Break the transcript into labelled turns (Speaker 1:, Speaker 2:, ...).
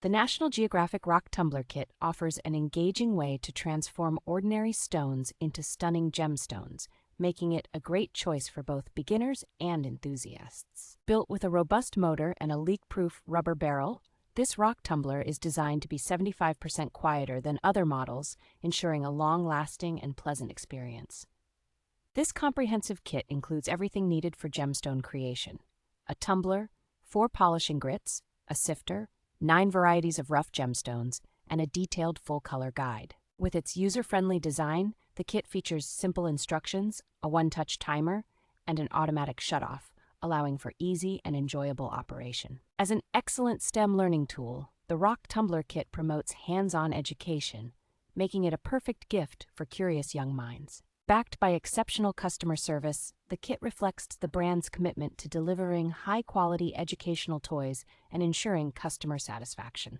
Speaker 1: The National Geographic Rock Tumbler Kit offers an engaging way to transform ordinary stones into stunning gemstones, making it a great choice for both beginners and enthusiasts. Built with a robust motor and a leak-proof rubber barrel, this rock tumbler is designed to be 75% quieter than other models, ensuring a long-lasting and pleasant experience. This comprehensive kit includes everything needed for gemstone creation: a tumbler, 4 polishing grits, a sifter, 9 varieties of rough gemstones, and a detailed full-color guide. With its user-friendly design, the kit features simple instructions, a one-touch timer, and an automatic shutoff, allowing for easy and enjoyable operation. As an excellent STEM learning tool, the Rock Tumbler Kit promotes hands-on education, making it a perfect gift for curious young minds. Backed by exceptional customer service, the kit reflects the brand's commitment to delivering high-quality educational toys and ensuring customer satisfaction.